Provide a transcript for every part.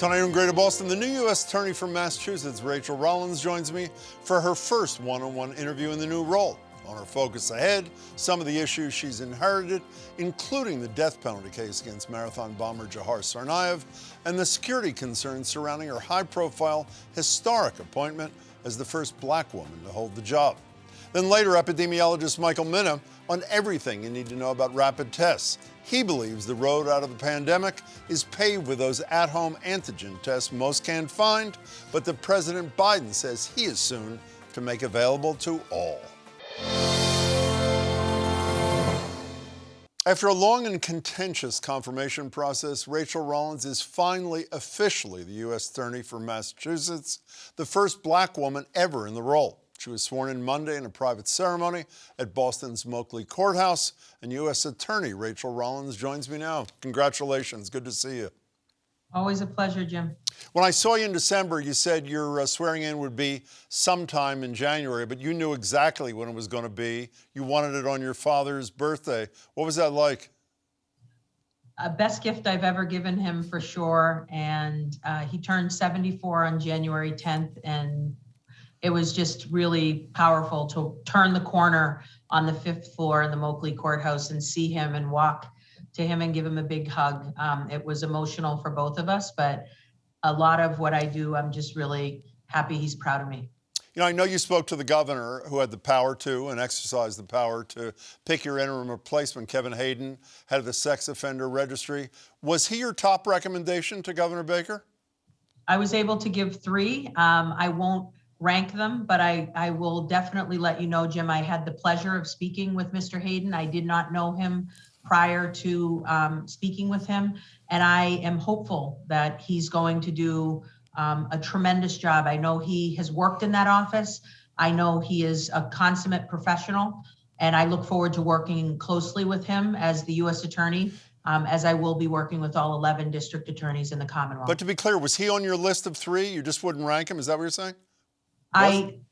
Tonight in Greater Boston, the new U.S. Attorney from Massachusetts, Rachael Rollins, joins me for her first one-on-one interview in the new role. On her focus ahead, some of the issues she's inherited, including the death penalty case against marathon bomber Jahar Tsarnaev and the security concerns surrounding her high-profile, historic appointment as the first black woman to hold the job. Then later, epidemiologist Michael Mina on everything you need to know about rapid tests. He believes the road out of the pandemic is paved with those at-home antigen tests most can't find, but that President Biden says he is soon to make available to all. After a long and contentious confirmation process, Rachael Rollins is finally officially the U.S. Attorney for Massachusetts, the first black woman ever in the role. She was sworn in Monday in a private ceremony at Boston's Moakley Courthouse, and U.S. Attorney Rachael Rollins joins me now. Congratulations. Good to see you. Always a pleasure, Jim. When I saw you in December, you said your swearing in would be sometime in January, but you knew exactly when it was going to be. You wanted it on your father's birthday. What was that like? Best gift I've ever given him, for sure. And he turned 74 on January 10th, and it was just really powerful to turn the corner on the 5th floor in the Moakley Courthouse and see him and walk to him and give him a big hug. It was emotional for both of us, but a lot of what I do, I'm just really happy he's proud of me. You know, I know you spoke to the governor, who had the power to and exercised the power to pick your interim replacement, Kevin Hayden, head of the sex offender registry. Was he your top recommendation to Governor Baker? I was able to give 3. I won't rank them, but I will definitely let you know, Jim, I had the pleasure of speaking with Mr. Hayden. I did not know him prior to speaking with him, and I am hopeful that he's going to do a tremendous job. I know he has worked in that office. I know he is a consummate professional, and I look forward to working closely with him as the U.S. Attorney, as I will be working with all 11 district attorneys in the Commonwealth. But to be clear, was he on your list of 3? You just wouldn't rank him? Is that what you're saying?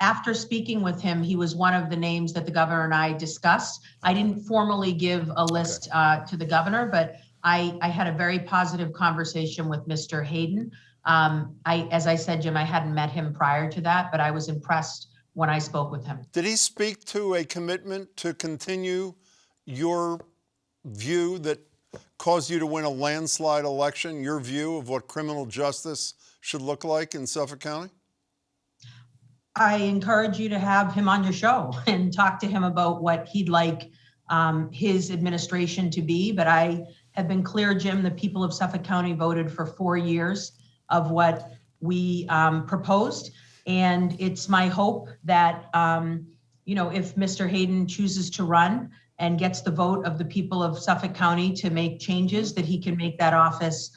After speaking with him, he was one of the names that the governor and I discussed. I didn't formally give a list to the governor, but I had a very positive conversation with Mr. Hayden. As I said, Jim, I hadn't met him prior to that, but I was impressed when I spoke with him. Did he speak to a commitment to continue your view that caused you to win a landslide election, your view of what criminal justice should look like in Suffolk County? I encourage you to have him on your show and talk to him about what he'd like his administration to be. But I have been clear, Jim, the people of Suffolk County voted for 4 years of what we proposed. And it's my hope that, if Mr. Hayden chooses to run and gets the vote of the people of Suffolk County to make changes, that he can make that office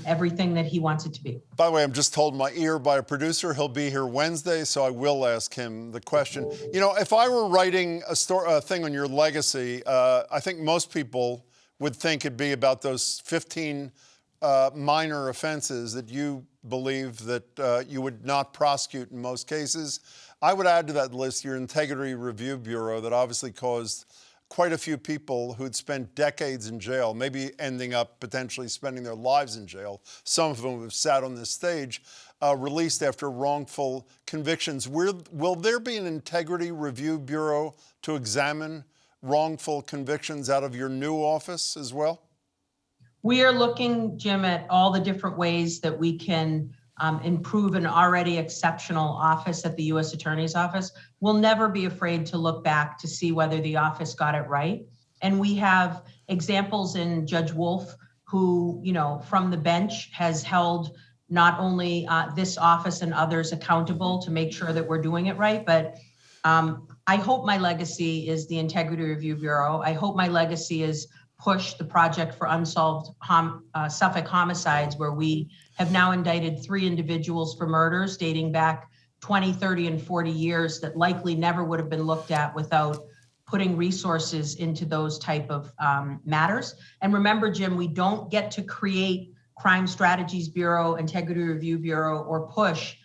everything that he wants it to be. By the way, I'm just told in my ear by a producer he'll be here Wednesday, so I will ask him the question. You know, if I were writing a thing on your legacy, I think most people would think it'd be about those 15 minor offenses that you believe that you would not prosecute in most cases. I would add to that list your Integrity Review Bureau that obviously caused quite a few people who'd spent decades in jail, maybe ending up potentially spending their lives in jail. Some of them have sat on this stage, released after wrongful convictions. Will there be an Integrity Review Bureau to examine wrongful convictions out of your new office as well? We are looking, Jim, at all the different ways that we can improve an already exceptional office at the U.S. Attorney's Office. We'll never be afraid to look back to see whether the office got it right. And we have examples in Judge Wolf, who, from the bench has held not only this office and others accountable to make sure that we're doing it right, but I hope my legacy is the Integrity Review Bureau. I hope my legacy is push the Project for Unsolved Suffolk Homicides, where we have now indicted 3 individuals for murders dating back 20, 30, and 40 years that likely never would have been looked at without putting resources into those type of matters. And remember, Jim, we don't get to create Crime Strategies Bureau, Integrity Review Bureau, or push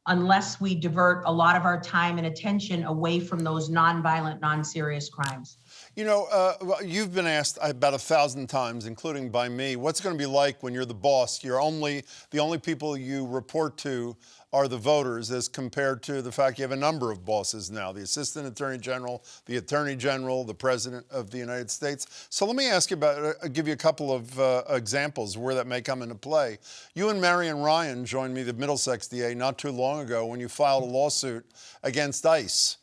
unless we divert a lot of our time and attention away from those nonviolent, non-serious crimes. You know, you've been asked about 1,000 times, including by me, what's going to be like when you're the boss? The only people you report to are the voters, as compared to the fact you have a number of bosses now, the Assistant Attorney General, the Attorney General, the President of the United States. So let me ask you about, give you a couple of examples where that may come into play. You and Marion Ryan joined me, the Middlesex DA, not too long ago when you filed a lawsuit against ICE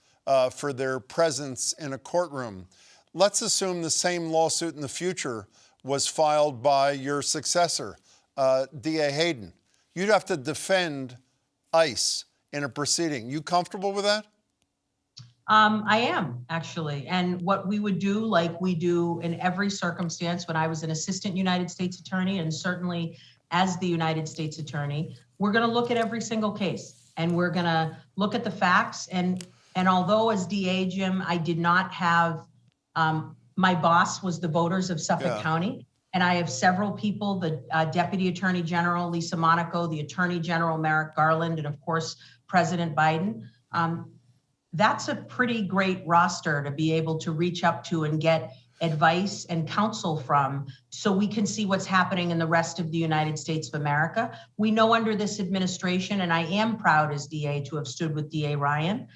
for their presence in a courtroom. Let's assume the same lawsuit in the future was filed by your successor, DA Hayden. You'd have to defend ICE in a proceeding. You comfortable with that? I am, actually. And what we would do, like we do in every circumstance when I was an assistant United States attorney, and certainly as the United States attorney, we're going to look at every single case, and we're going to look at the facts. And although as DA, Jim, I did not have, my boss was the voters of Suffolk County. And I have several people, the Deputy Attorney General, Lisa Monaco, the Attorney General, Merrick Garland, and of course, President Biden. That's a pretty great roster to be able to reach up to and get advice and counsel from, so we can see what's happening in the rest of the United States of America. We know under this administration, and I am proud as DA to have stood with DA Ryan.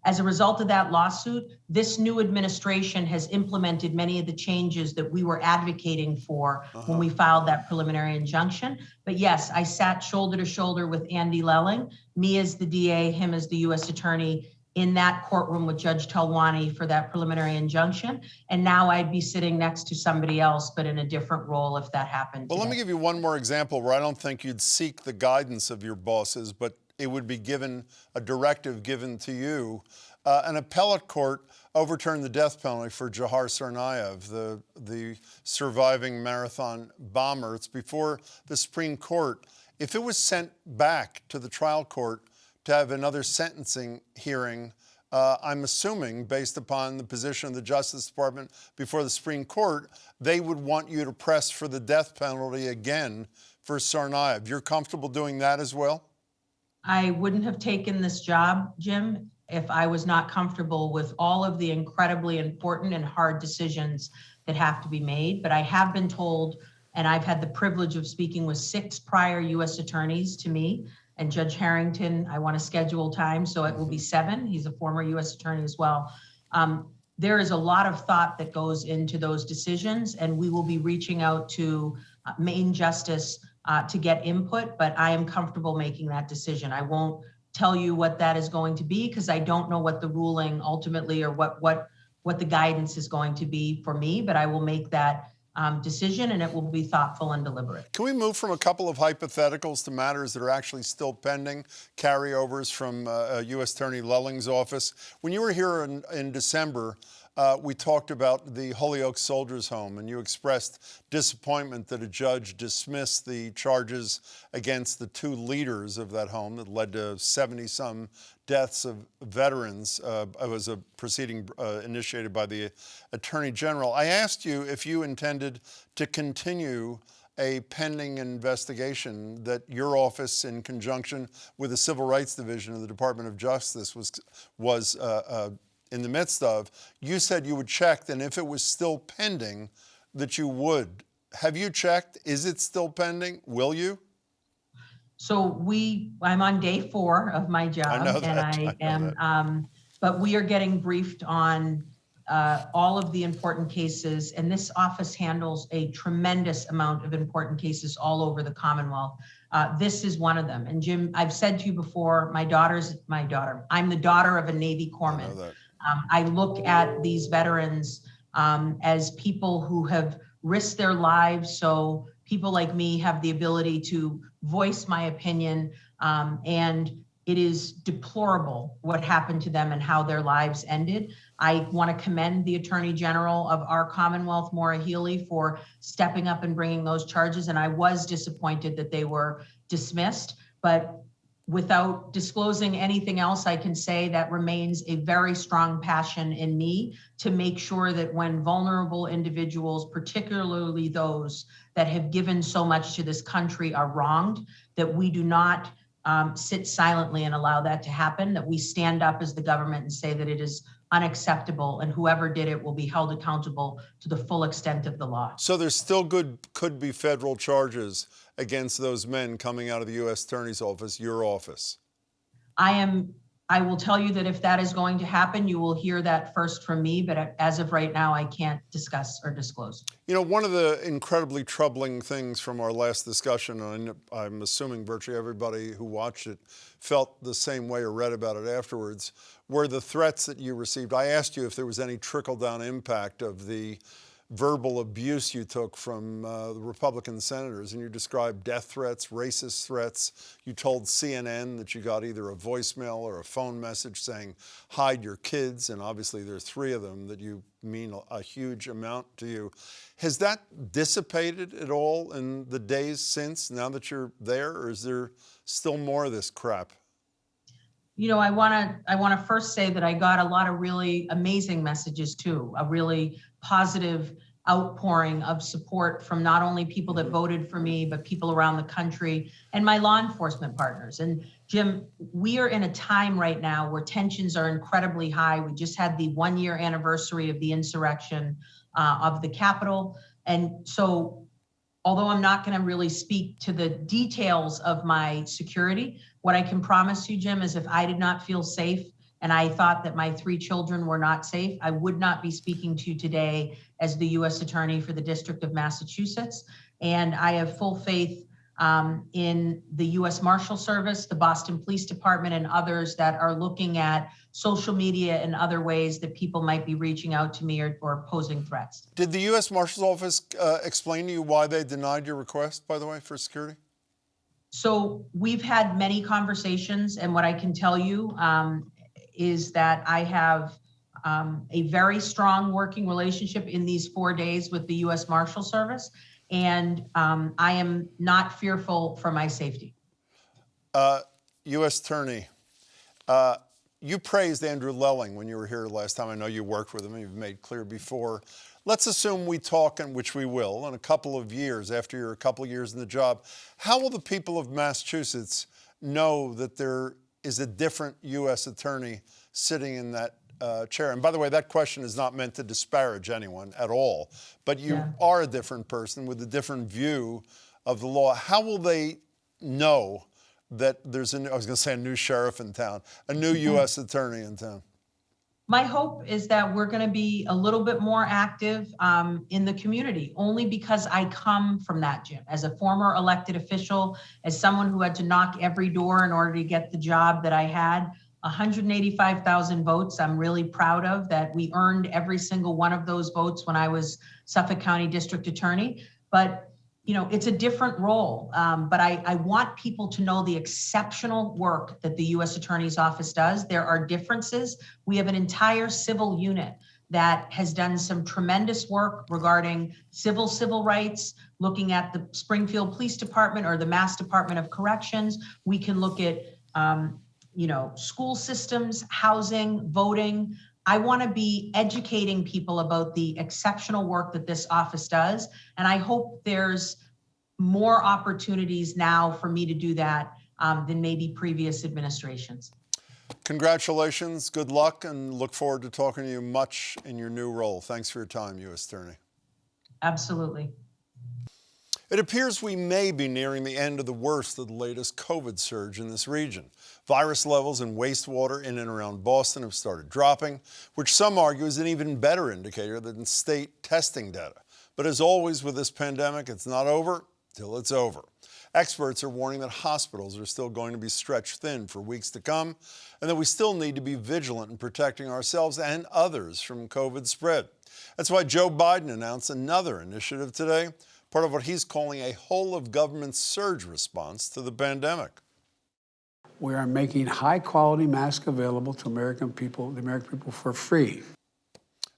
As a result of that lawsuit, this new administration has implemented many of the changes that we were advocating for when we filed that preliminary injunction. But yes, I sat shoulder to shoulder with Andy Lelling, me as the DA, him as the U.S. Attorney, in that courtroom with Judge Talwani for that preliminary injunction. And now I'd be sitting next to somebody else, but in a different role if that happened. Well, let me give you one more example where I don't think you'd seek the guidance of your bosses, but it would be given a directive given to you. An appellate court overturned the death penalty for Jahar Tsarnaev, the surviving marathon bomber. It's before the Supreme Court. If it was sent back to the trial court to have another sentencing hearing, I'm assuming, based upon the position of the Justice Department before the Supreme Court, they would want you to press for the death penalty again for Tsarnaev. You're comfortable doing that as well? I wouldn't have taken this job, Jim, if I was not comfortable with all of the incredibly important and hard decisions that have to be made. But I have been told, and I've had the privilege of speaking with 6 prior U.S. attorneys to me, and Judge Harrington, I want to schedule time, so it will be 7. He's a former U.S. attorney as well. There is a lot of thought that goes into those decisions, and we will be reaching out to Maine Justice to get input, but I am comfortable making that decision. I won't tell you what that is going to be because I don't know what the ruling ultimately or what the guidance is going to be for me, but I will make that decision, and it will be thoughtful and deliberate. Can we move from a couple of hypotheticals to matters that are actually still pending, carryovers from U.S. Attorney Lelling's office? When you were here in December, we talked about the Holyoke Soldiers Home, and you expressed disappointment that a judge dismissed the charges against the 2 leaders of that home that led to 70-some deaths of veterans. It was a proceeding initiated by the Attorney General. I asked you if you intended to continue a pending investigation that your office, in conjunction with the Civil Rights Division of the Department of Justice, was in the midst of. You said you would check, and if it was still pending, that you would. Have you checked? Is it still pending? Will you? So I'm on day 4 of my job, I know that. and I am, but we are getting briefed on all of the important cases, and this office handles a tremendous amount of important cases all over the Commonwealth. This is one of them. And Jim, I've said to you before, I'm the daughter of a Navy corpsman. I look at these veterans as people who have risked their lives, so people like me have the ability to voice my opinion, and it is deplorable what happened to them and how their lives ended. I want to commend the Attorney General of our Commonwealth, Maura Healey, for stepping up and bringing those charges, and I was disappointed that they were dismissed, but without disclosing anything else, I can say that remains a very strong passion in me to make sure that when vulnerable individuals, particularly those that have given so much to this country, are wronged, that we do not sit silently and allow that to happen, that we stand up as the government and say that it is unacceptable, and whoever did it will be held accountable to the full extent of the law. So there's still could be federal charges against those men coming out of the U.S. Attorney's Office, your office. I will tell you that if that is going to happen, you will hear that first from me, but as of right now, I can't discuss or disclose. You know, one of the incredibly troubling things from our last discussion, and I'm assuming virtually everybody who watched it felt the same way or read about it afterwards, were the threats that you received. I asked you if there was any trickle-down impact of the verbal abuse you took from the Republican senators, and you described death threats, racist threats. You told CNN that you got either a voicemail or a phone message saying, hide your kids, and obviously there are 3 of them that you mean a huge amount to you. Has that dissipated at all in the days since, now that you're there, or is there still more of this crap? You know, I want to first say that I got a lot of really amazing messages too, a really positive outpouring of support from not only people that voted for me, but people around the country and my law enforcement partners. And Jim, we are in a time right now where tensions are incredibly high. We just had the 1-year anniversary of the insurrection of the Capitol. And so, although I'm not going to really speak to the details of my security, what I can promise you, Jim, is if I did not feel safe and I thought that my 3 children were not safe, I would not be speaking to you today as the U.S. Attorney for the District of Massachusetts. And I have full faith in the U.S. Marshal Service, the Boston Police Department, and others that are looking at social media and other ways that people might be reaching out to me or posing threats. Did the U.S. Marshal's Office explain to you why they denied your request, by the way, for security? So we've had many conversations, and what I can tell you is that I have a very strong working relationship in these 4 days with the U.S. Marshal Service, and I am not fearful for my safety. U.S. Attorney, you praised Andrew Lelling when you were here last time. I know you worked with him. You've made clear before. Let's assume we talk, and which we will, in a couple of years, after you're a couple of years in the job. How will the people of Massachusetts know that there is a different U.S. attorney sitting in that chair? And by the way, that question is not meant to disparage anyone at all, but you are a different person with a different view of the law. How will they know that there's I was going to say a new sheriff in town, a new U.S. attorney in town? My hope is that we're going to be a little bit more active in the community, only because I come from that, Jim. As a former elected official, as someone who had to knock every door in order to get the job that I had, 185,000 votes, I'm really proud of that. We earned every single one of those votes when I was Suffolk County District Attorney. But you know, it's a different role, but I want people to know the exceptional work that the U.S. Attorney's Office does. There are differences. We have an entire civil unit that has done some tremendous work regarding civil rights, looking at the Springfield Police Department or the Mass Department of Corrections. We can look at, you know, school systems, housing, voting. I want to be educating people about the exceptional work that this office does. And I hope there's more opportunities now for me to do that than maybe previous administrations. Congratulations, good luck, and look forward to talking to you much in your new role. Thanks for your time, U.S. Attorney. Absolutely. It appears we may be nearing the end of the worst of the latest COVID surge in this region. Virus levels in wastewater in and around Boston have started dropping, which some argue is an even better indicator than state testing data. But as always with this pandemic, it's not over till it's over. Experts are warning that hospitals are still going to be stretched thin for weeks to come, and that we still need to be vigilant in protecting ourselves and others from COVID spread. That's why Joe Biden announced another initiative today, part of what he's calling a whole-of-government surge response to the pandemic. We are making high-quality masks available to the American people for free.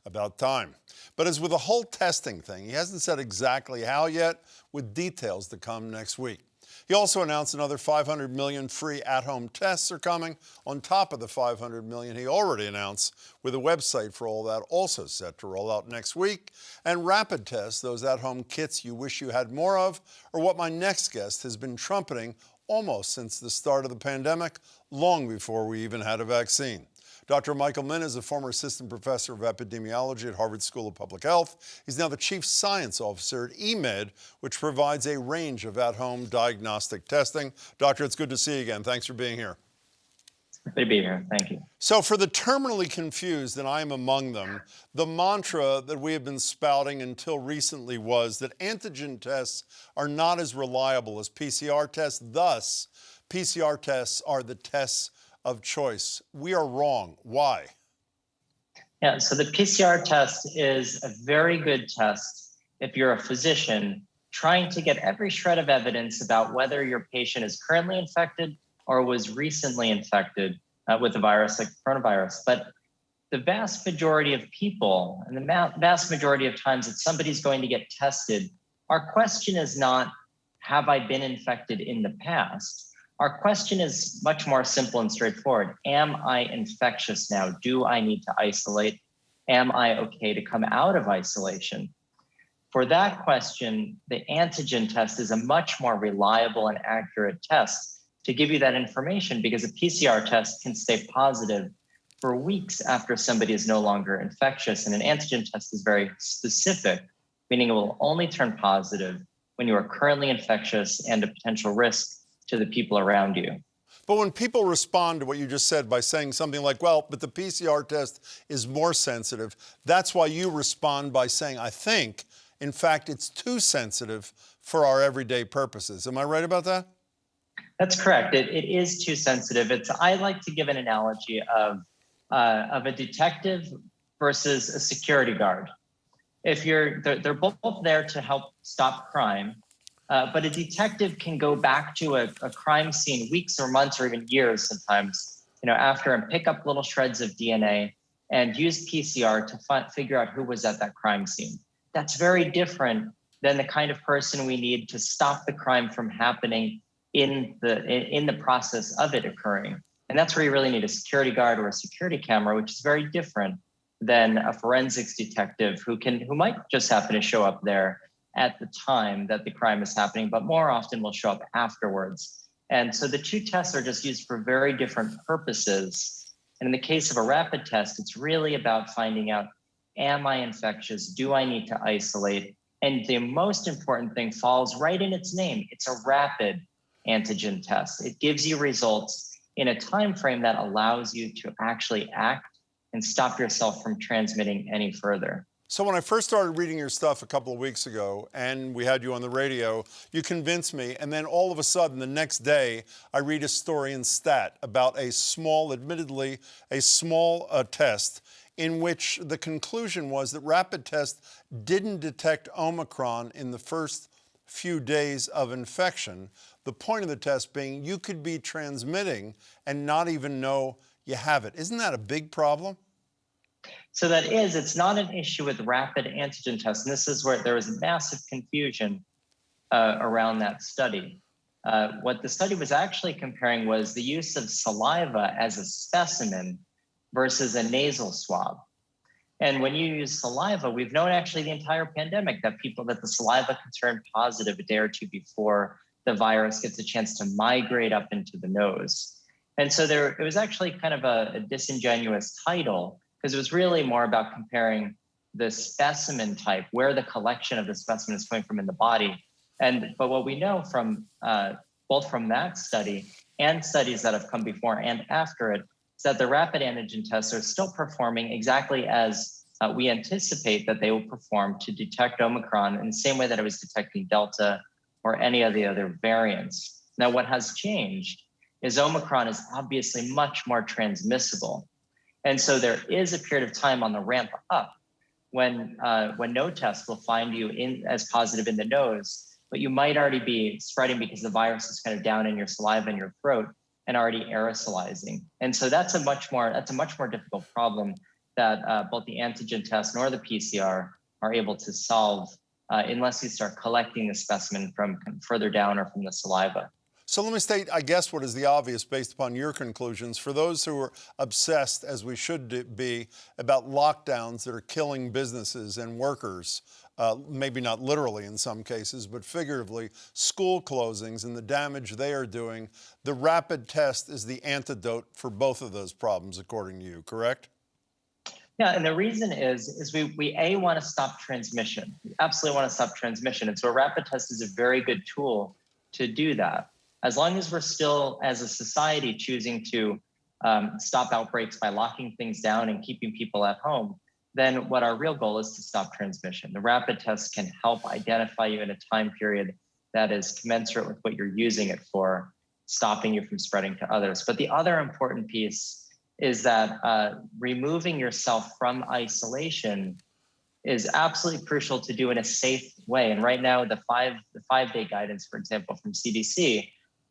About time. But as with the whole testing thing, he hasn't said exactly how yet, with details to come next week. He also announced another 500 million free at-home tests are coming on top of the 500 million he already announced, with a website for all that also set to roll out next week. And rapid tests, those at-home kits you wish you had more of, are what my next guest has been trumpeting almost since the start of the pandemic, long before we even had a vaccine. Dr. Michael Mina is a former assistant professor of epidemiology at Harvard School of Public Health. He's now the chief science officer at eMed, which provides a range of at-home diagnostic testing. Doctor, it's good to see you again. Thanks for being here. Good to be here. Thank you. So for the terminally confused, and I am among them, the mantra that we have been spouting until recently was that antigen tests are not as reliable as PCR tests. Thus, PCR tests are the tests of choice. We are wrong. Why? Yeah, so the PCR test is a very good test if you're a physician trying to get every shred of evidence about whether your patient is currently infected or was recently infected with a virus like coronavirus. But the vast majority of people and the vast majority of times that somebody's going to get tested, our question is not, have I been infected in the past? Our question is much more simple and straightforward. Am I infectious now? Do I need to isolate? Am I okay to come out of isolation? For that question, the antigen test is a much more reliable and accurate test to give you that information, because a PCR test can stay positive for weeks after somebody is no longer infectious. And an antigen test is very specific, meaning it will only turn positive when you are currently infectious and a potential risk to the people around you. But when people respond to what you just said by saying something like, well, but the PCR test is more sensitive, that's why you respond by saying, I think, in fact, it's too sensitive for our everyday purposes. Am I right about that? That's correct. It is too sensitive. I like to give an analogy of a detective versus a security guard. If they're both there to help stop crime, but a detective can go back to a crime scene weeks or months or even years sometimes, after, and pick up little shreds of DNA and use PCR to figure out who was at that crime scene. That's very different than the kind of person we need to stop the crime from happening in the process of it occurring. And that's where you really need a security guard or a security camera, which is very different than a forensics detective who might just happen to show up there at the time that the crime is happening, but more often will show up afterwards. And so the two tests are just used for very different purposes. And in the case of a rapid test, it's really about finding out, am I infectious? Do I need to isolate? And the most important thing falls right in its name. It's a rapid antigen test. It gives you results in a time frame that allows you to actually act and stop yourself from transmitting any further. So when I first started reading your stuff a couple of weeks ago and we had you on the radio, you convinced me, and then all of a sudden the next day I read a story in Stat about admittedly a small test in which the conclusion was that rapid tests didn't detect Omicron in the first few days of infection. The point of the test being you could be transmitting and not even know you have it. Isn't that a big problem? So it's not an issue with rapid antigen tests. And this is where there was massive confusion around that study. What the study was actually comparing was the use of saliva as a specimen versus a nasal swab. And when you use saliva, we've known actually the entire pandemic that the saliva can turn positive a day or two before the virus gets a chance to migrate up into the nose. And so it was actually kind of a disingenuous title, because it was really more about comparing the specimen type, where the collection of the specimen is coming from in the body. But what we know from both from that study and studies that have come before and after it is that the rapid antigen tests are still performing exactly as we anticipate that they will perform to detect Omicron in the same way that it was detecting Delta or any of the other variants. Now, what has changed is Omicron is obviously much more transmissible. And so there is a period of time on the ramp up when no test will find you as positive in the nose, but you might already be spreading because the virus is kind of down in your saliva and your throat and already aerosolizing. And so that's a much more difficult problem that both the antigen test nor the PCR are able to solve unless you start collecting the specimen from further down or from the saliva. So let me state, I guess, what is the obvious based upon your conclusions. For those who are obsessed, as we should be, about lockdowns that are killing businesses and workers, maybe not literally in some cases, but figuratively, school closings and the damage they are doing, the rapid test is the antidote for both of those problems, according to you, correct? Yeah, and the reason is we want to stop transmission. We absolutely want to stop transmission. And so a rapid test is a very good tool to do that. As long as we're still, as a society, choosing to stop outbreaks by locking things down and keeping people at home, then what our real goal is to stop transmission. The rapid test can help identify you in a time period that is commensurate with what you're using it for, stopping you from spreading to others. But the other important piece is that removing yourself from isolation is absolutely crucial to do in a safe way. And right now, the five-day guidance, for example, from CDC,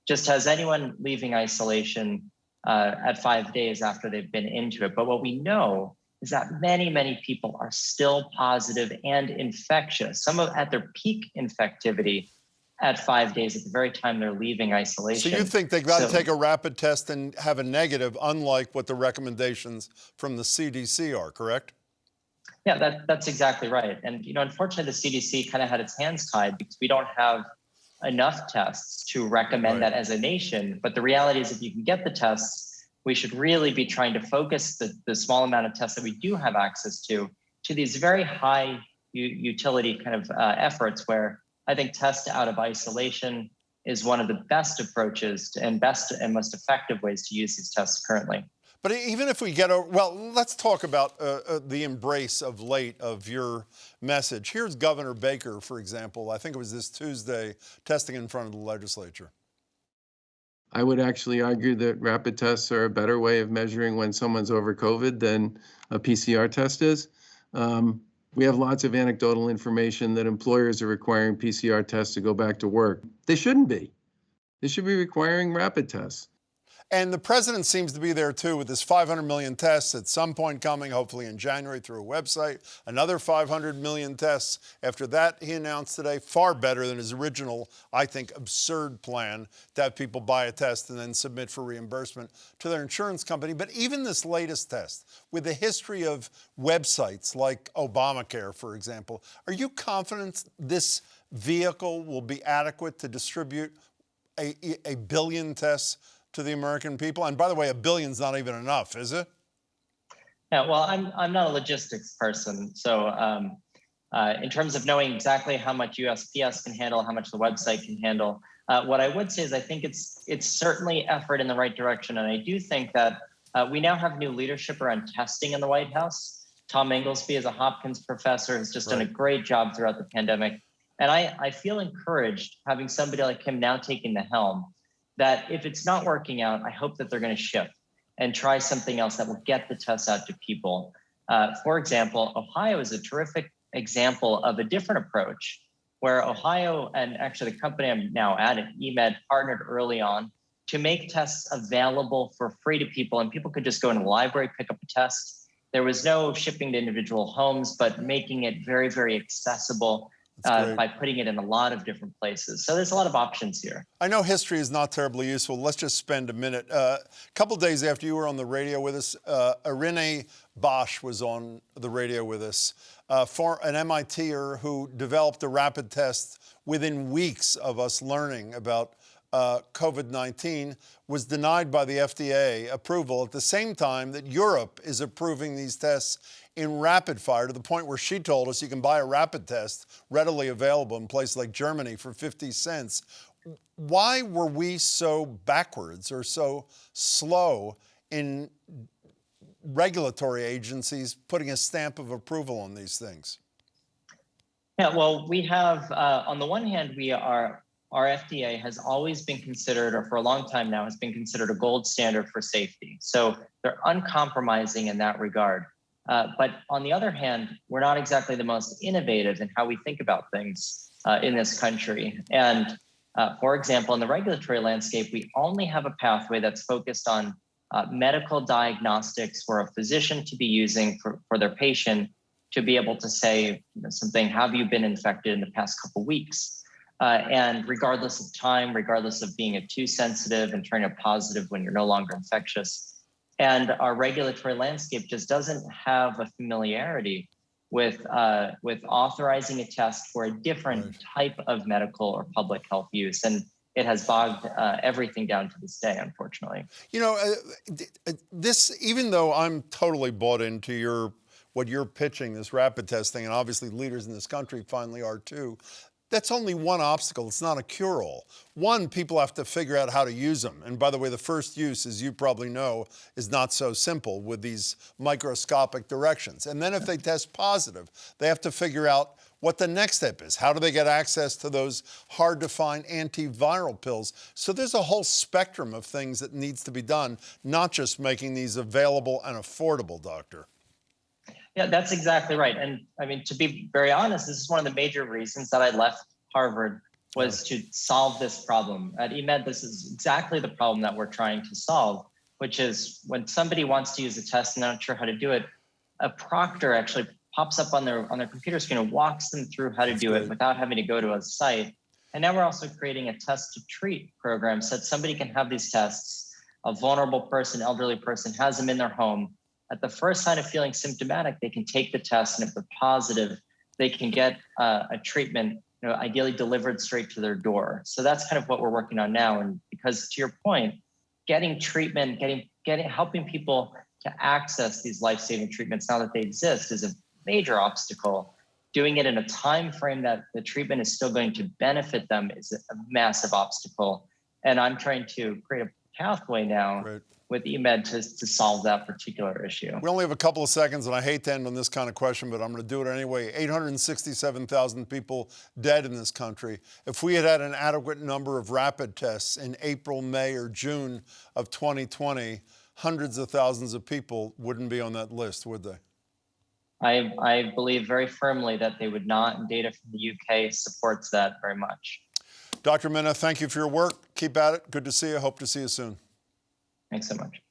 just has anyone leaving isolation at 5 days after they've been into it. But what we know is that many, many people are still positive and infectious, some of at their peak infectivity at 5 days at the very time they're leaving isolation. So you think they've got to take a rapid test and have a negative, unlike what the recommendations from the CDC are, correct? Yeah, that's exactly right. And unfortunately, the CDC kind of had its hands tied because we don't have enough tests to recommend that as a nation. But the reality is, if you can get the tests, we should really be trying to focus the small amount of tests that we do have access to these very high utility kind of efforts where I think test out of isolation is one of the best approaches and best and most effective ways to use these tests currently. But even if we get over, well, let's talk about the embrace of late of your message. Here's Governor Baker, for example. I think it was this Tuesday, testing in front of the legislature. I would actually argue that rapid tests are a better way of measuring when someone's over COVID than a PCR test is. We have lots of anecdotal information that employers are requiring PCR tests to go back to work. They shouldn't be. They should be requiring rapid tests. And the president seems to be there too with this 500 million tests at some point coming, hopefully in January through a website, another 500 million tests. After that, he announced today, far better than his original, I think, absurd plan to have people buy a test and then submit for reimbursement to their insurance company. But even this latest test, with the history of websites like Obamacare, for example, are you confident this vehicle will be adequate to distribute a billion tests to the American people? And by the way, a billion's not even enough, is it? Yeah, well, I'm not a logistics person. So in terms of knowing exactly how much USPS can handle, how much the website can handle, what I would say is I think it's certainly effort in the right direction. And I do think that we now have new leadership around testing in the White House. Tom Inglesby is a Hopkins professor, has just done a great job throughout the pandemic. And I feel encouraged having somebody like him now taking the helm, that if it's not working out, I hope that they're going to shift and try something else that will get the tests out to people. For example, Ohio is a terrific example of a different approach where Ohio and actually the company I'm now at, eMed, partnered early on to make tests available for free to people. And people could just go in the library, pick up a test. There was no shipping to individual homes, but making it very, very accessible by putting it in a lot of different places. So there's a lot of options here. I know history is not terribly useful. Let's just spend a minute. A couple days after you were on the radio with us, Irene Bosch was on the radio with us, for an MITer who developed a rapid test within weeks of us learning about COVID-19, was denied by the FDA approval at the same time that Europe is approving these tests in rapid fire, to the point where she told us you can buy a rapid test readily available in places like Germany for 50 cents. Why were we so backwards or so slow in regulatory agencies putting a stamp of approval on these things? Yeah, well, we have, on the one hand, our FDA has always been considered, or for a long time now, has been considered a gold standard for safety. So they're uncompromising in that regard. But on the other hand, we're not exactly the most innovative in how we think about things in this country. And for example, in the regulatory landscape, we only have a pathway that's focused on medical diagnostics for a physician to be using for their patient to be able to say something, have you been infected in the past couple of weeks? And regardless of time, regardless of being too sensitive and turning a positive when you're no longer infectious. And our regulatory landscape just doesn't have a familiarity with authorizing a test for a different type of medical or public health use. And it has bogged everything down to this day, unfortunately. You know, this, even though I'm totally bought into what you're pitching, this rapid testing, and obviously leaders in this country finally are too, that's only one obstacle. It's not a cure-all. One, people have to figure out how to use them. And by the way, the first use, as you probably know, is not so simple with these microscopic directions. And then if they test positive, they have to figure out what the next step is. How do they get access to those hard-to-find antiviral pills? So there's a whole spectrum of things that needs to be done, not just making these available and affordable, Doctor. Yeah, that's exactly right. And I mean, to be very honest, this is one of the major reasons that I left Harvard was to solve this problem. At eMed, this is exactly the problem that we're trying to solve, which is when somebody wants to use a test and they're not sure how to do it, a proctor actually pops up on their computer screen and walks them through how to do it without having to go to a site. And now we're also creating a test to treat program so that somebody can have these tests. A vulnerable person, elderly person has them in their home. At the first sign of feeling symptomatic, they can take the test, and if they're positive, they can get a treatment, ideally delivered straight to their door. So that's kind of what we're working on now. And because to your point, getting treatment, helping people to access these life-saving treatments now that they exist is a major obstacle. Doing it in a time frame that the treatment is still going to benefit them is a massive obstacle. And I'm trying to create a pathway now with eMed to solve that particular issue. We only have a couple of seconds, and I hate to end on this kind of question, but I'm going to do it anyway. 867,000 people dead in this country. If we had had an adequate number of rapid tests in April, May, or June of 2020, hundreds of thousands of people wouldn't be on that list, would they? I believe very firmly that they would not, and data from the UK supports that very much. Dr. Mina, thank you for your work. Keep at it. Good to see you. Hope to see you soon. Thanks so much.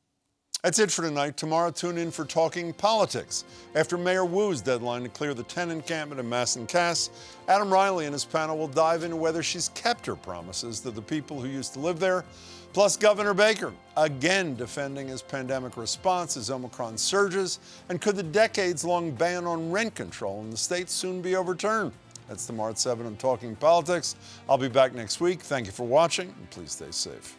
That's it for tonight. Tomorrow, tune in for Talking Politics. After Mayor Wu's deadline to clear the 10 encampment in Mass and Cass, Adam Riley and his panel will dive into whether she's kept her promises to the people who used to live there. Plus, Governor Baker, again defending his pandemic response as Omicron surges. And could the decades-long ban on rent control in the state soon be overturned? That's tomorrow at 7 on Talking Politics. I'll be back next week. Thank you for watching, and please stay safe.